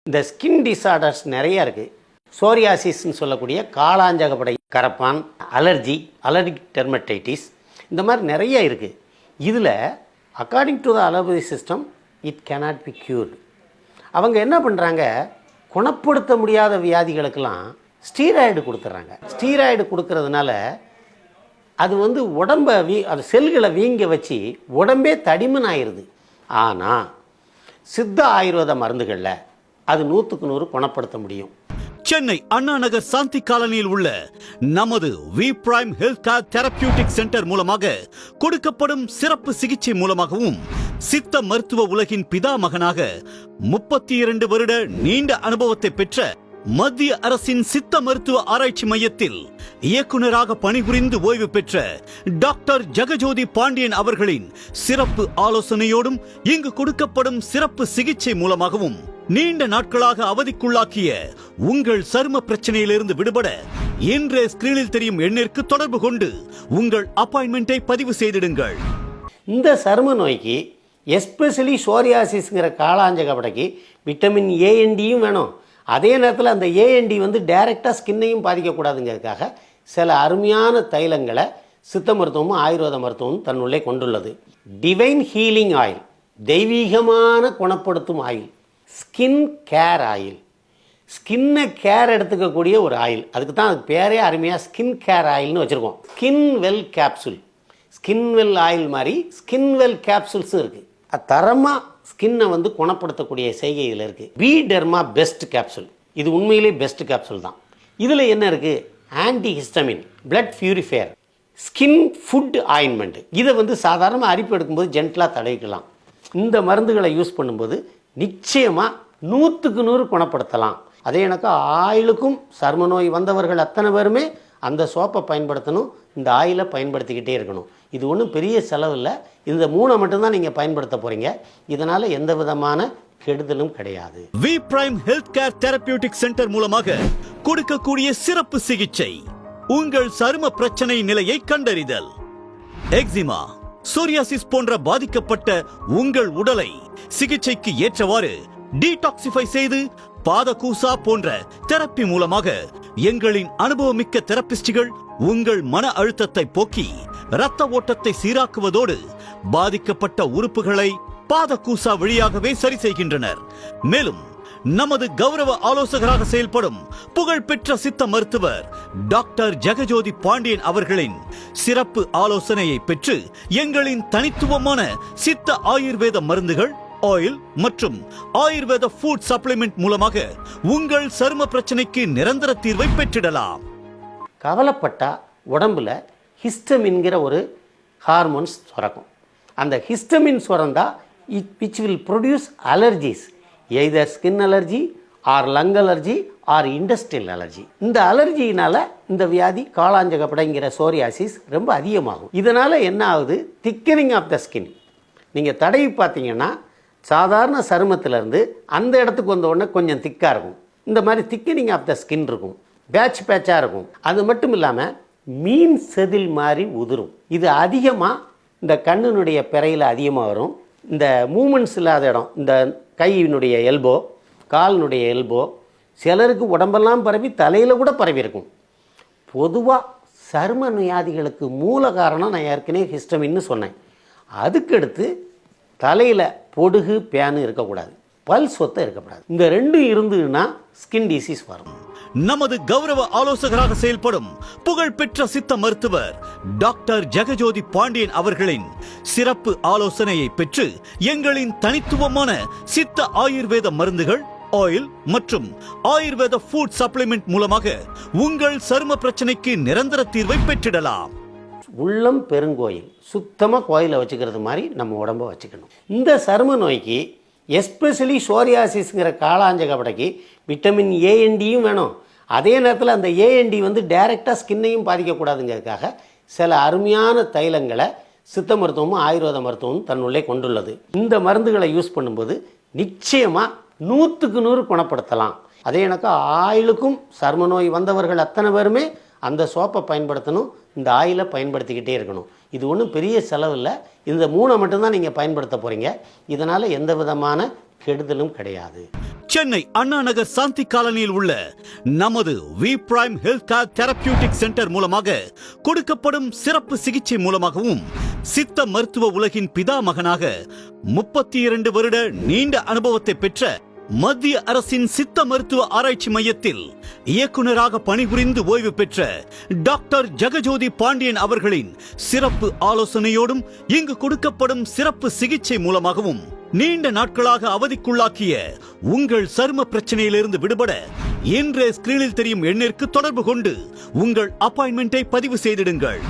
இந்த skin disorders நிறைய இருக்குது. சோரியாசிஸ்ன்னு சொல்லக்கூடிய காளாஞ்சகப்படை கரப்பான், அலர்ஜிக் டெர்மடைட்டிஸ், இந்த மாதிரி நிறைய இருக்குது. இதில் according to the allopathy system it cannot be cured. அவங்க என்ன பண்ணுறாங்க, குணப்படுத்த முடியாத வியாதிகளுக்கெல்லாம் ஸ்டீராய்டு கொடுத்துட்றாங்க. ஸ்டீராய்டு கொடுக்கறதுனால அது உடம்பை அது செல்களை வீங்க வச்சு உடம்பே தடிமன் ஆயிடுது. ஆனால் சித்த ஆயுர்வேத மருந்துகளில் அது 100க்கு 100 குணப்படுத்த முடியும். சென்னை அண்ணா நகர் சாந்தி காலனியில் உள்ள நமது V prime health care therapeutic centre மூலமாக கொடுக்கப்படும் சிறப்பு சிகிச்சை மூலமாகவும் சித்த மருத்துவ உலகின் பிதாமகனாக 32 வருட நீண்ட அனுபவத்தை பெற்ற மத்திய அரசின் சித்த மருத்துவ ஆராய்ச்சி மையத்தில் இயக்குநராக பணிபுரிந்து ஓய்வு பெற்ற டாக்டர் ஜெகஜோதி பாண்டியன் அவர்களின் சிறப்பு ஆலோசனையோடும் இங்கு கொடுக்கப்படும் சிறப்பு சிகிச்சை மூலமாகவும் நீண்ட நாட்களாக அவதிக்குள்ளாக்கிய உங்கள் சரும பிரச்சனையிலிருந்து விடுபட இன்றைய ஸ்கிரீனில் தெரியும் எண்ணிற்கு தொடர்பு கொண்டு உங்கள் அப்பாயின்மெண்டை பதிவு செய்திடுங்கள். இந்த சரும நோய்க்கு எஸ்பெஷலி சோரியாசிஸ்ங்கிற காளாஞ்சகப்படைக்கு விட்டமின் ஏ அண்ட் டியும் வேணும். அதே நேரத்தில் அந்த ஏஎன்டி டைரெக்டாக ஸ்கின்னையும் பாதிக்கக்கூடாதுங்கிறதுக்காக சில அருமையான தைலங்களை சித்த மருத்துவமும் ஆயுர்வேத மருத்துவமும் தன்னுள்ளே கொண்டுள்ளது. டிவைன் ஹீலிங் ஆயில், தெய்வீகமான குணப்படுத்தும் ஆயில், ஸ்கின் கேர் ஆயில், ஸ்கின்னை கேர் எடுத்துக்கக்கூடிய ஒரு ஆயில். அதுக்கு தான் அதுக்கு பேரே அருமையாக ஸ்கின் கேர் ஆயில்னு வச்சுருக்கோம். Skin well capsule, skin well oil மாதிரி ஸ்கின் வெல் கேப்சூல்ஸும் இருக்குது. தரமாக ஸ்கின்னை குணப்படுத்தக்கூடிய செய்கையில் இருக்குது. பி டெர்மா பெஸ்ட் கேப்சூல், இது உண்மையிலே பெஸ்ட் கேப்சூல் தான். இதில் என்ன இருக்குது, anti histamine, blood purifier, skin food ointment. இதை சாதாரணமாக அரிப்பு எடுக்கும்போது ஜென்டலாக தடவிக்கலாம். இந்த மருந்துகளை யூஸ் பண்ணும்போது நிச்சயமாக 100க்கு 100 குணப்படுத்தலாம். அதே எனக்கு ஆயிலுக்கும் சர்ம நோய் வந்தவர்கள் அத்தனை பேருமே அந்த சோப்பை பயன்படுத்தணும், இந்த ஆயிலை பயன்படுத்திக்கிட்டே இருக்கணும். இது ஒன்றும் பெரிய செலவு இல்லை. இந்த 3 மட்டும்தான் நீங்கள் பயன்படுத்த போகிறீங்க. இதனால் எந்த விதமான கெடுதலும் கிடையாது. V prime health care therapeutic centre மூலமாக கொடுக்கக்கூடிய சிறப்பு சிகிச்சை உங்கள் சரும பிரச்சனை நிலையை கண்டறிதல். எக்ஸிமா, சோரியாசிஸ் போன்ற பாதிக்கப்பட்ட உங்கள் உடலை சிகிச்சைக்கு ஏற்றவாறு டீடாக்சிஃபை செய்து பாதகூசா போன்ற தெரப்பி மூலமாக எங்களின் அனுபவமிக்க தெரபிஸ்டுகள் உங்கள் மன அழுத்தத்தை போக்கி இரத்த ஓட்டத்தை சீராக்குவதோடு பாதிக்கப்பட்ட உறுப்புகளை பாதகூசா வழியாகவே சரி செய்கின்றனர். மேலும் நமது கௌரவ ஆலோசகராக செயல்படும் புகழ்பெற்ற சித்த மருத்துவர் டாக்டர் ஜெகஜோதி பாண்டியன் அவர்களின் சிறப்பு ஆலோசனையை பெற்று எங்களின் தனித்துவமான சித்த ஆயுர்வேத மருந்துகள், ஆயில் மற்றும் ஆயுர்வேத ஃபுட் சப்ளிமெண்ட் மூலமாக உங்கள் சரும பிரச்சனைக்கு நிரந்தர தீர்வை பெற்றிடலாம். கவலைப்பட்டா உடம்புல ஹிஸ்டமின்கிற ஒரு ஹார்மோன்ஸ் சுரக்கும். அந்த ஹிஸ்டமின் சுரந்தா which will produce allergies, either skin allergy or lung allergy or industrial allergy. இந்த அலர்ஜியினால் இந்த வியாதி காளாஞ்சகப்படைங்கிற சோரியாசிஸ் ரொம்ப அதிகமாகும். இதனால் என்ன ஆகுது, திக்கனிங் ஆஃப் த ஸ்கின். நீங்கள் தடவி பார்த்தீங்கன்னா சாதாரண சருமத்திலேருந்து அந்த இடத்துக்கு வந்த உடனே கொஞ்சம் திக்காக இருக்கும். இந்த மாதிரி திக்கனிங் ஆஃப் த ஸ்கின் இருக்கும், பேட்சாக இருக்கும். அது மட்டும் இல்லாமல் மீன் செதில் மாதிரி உதிரும். இது அதிகமாக இந்த கண்ணினுடைய பிறையில் அதிகமாக வரும். இந்த மூமெண்ட்ஸ் இல்லாத இடம், இந்த கையினுடைய எல்போ, காலினுடைய எல்போ, சிலருக்கு உடம்பெல்லாம் பரவி தலையில் கூட பரவி இருக்கும். பொதுவாக சரும வியாதிகளுக்கு மூல காரணம் நான் ஏற்கனவே ஹிஸ்டமின்னு சொன்னேன். அதுக்கடுத்து தலையில் பொடுகு பேனு இருக்கக்கூடாது, பல் சொத்தை இருக்கக்கூடாது. இந்த ரெண்டும் இருந்ததுன்னா ஸ்கின் டிசீஸ் வரும். நமது கௌரவ ஆலோசகராக செயல்படும் புகழ்பெற்ற சித்த மருத்துவர் டாக்டர் ஜெகஜோதி பாண்டியன் அவர்களின் சிறப்பு ஆலோசனையை பெற்று எங்களின் தனித்துவமான சித்த ஆயுர்வேத மருந்துகள், ஆயில் மற்றும் ஆயுர்வேத ஃபுட் சப்ளிமெண்ட் மூலமாக உங்கள் சரும பிரச்சனைக்கு நிரந்தர தீர்வை பெற்றிடலாம். உள்ளம் பெருங்கோயில், சுத்தமாக கோயிலை வச்சுக்கிறது மாதிரி நம்ம உடம்பை வச்சுக்கணும். இந்த சரும நோய்க்கு எஸ்பெஷலி சோரியாசிஸ்ங்கிற காளாஞ்சகப்படைக்கு விட்டமின் ஏ அண்ட் டியும் வேணும். அதே நேரத்தில் அந்த ஏஎன்டி டைரெக்டாக ஸ்கின்னையும் பாதிக்கக்கூடாதுங்கிறதுக்காக சில அருமையான தைலங்களை சித்த மருத்துவமும் ஆயுர்வேத மருத்துவமும் தன்னுள்ளே கொண்டுள்ளது. இந்த மருந்துகளை யூஸ் பண்ணும்போது நிச்சயமாக 100க்கு 100 குணப்படுத்தலாம். அதே எனக்கு ஆயிலுக்கும் சர்ம நோய் வந்தவர்கள் அத்தனை பேருமே அந்த சோப்பை பயன்படுத்தணும், இந்த ஆயிலை பயன்படுத்திக்கிட்டே இருக்கணும். இது ஒன்றும் பெரிய செலவு இல்லை. இந்த 3 மட்டும்தான் நீங்கள் பயன்படுத்த போகிறீங்க. இதனால் எந்த விதமான கெடுதலும் கிடையாது. சென்னை அண்ணா நகர் சாந்தி காலனியில் உள்ள நமது V prime health care therapeutic centre மூலமாக கொடுக்கப்படும் சிறப்பு சிகிச்சை மூலமாகவும் சித்த மருத்துவ உலகின் பிதாமகனாக 32 வருட நீண்ட அனுபவத்தை பெற்ற மத்திய அரசின் சித்த மருத்துவ ஆராய்ச்சி மையத்தில் இயக்குநராக பணிபுரிந்து ஓய்வு பெற்ற டாக்டர் ஜெகஜோதி பாண்டியன் அவர்களின் சிறப்பு ஆலோசனையோடும் இங்கு கொடுக்கப்படும் சிறப்பு சிகிச்சை மூலமாகவும் நீண்ட நாட்களாக அவதிக்குள்ளாக்கிய உங்கள் சரும பிரச்சனையிலிருந்து விடுபட இன்றைய ஸ்கிரீனில் தெரியும் எண்ணிற்கு தொடர்பு கொண்டு உங்கள் அப்பாயின்மெண்டை பதிவு செய்திடுங்கள்.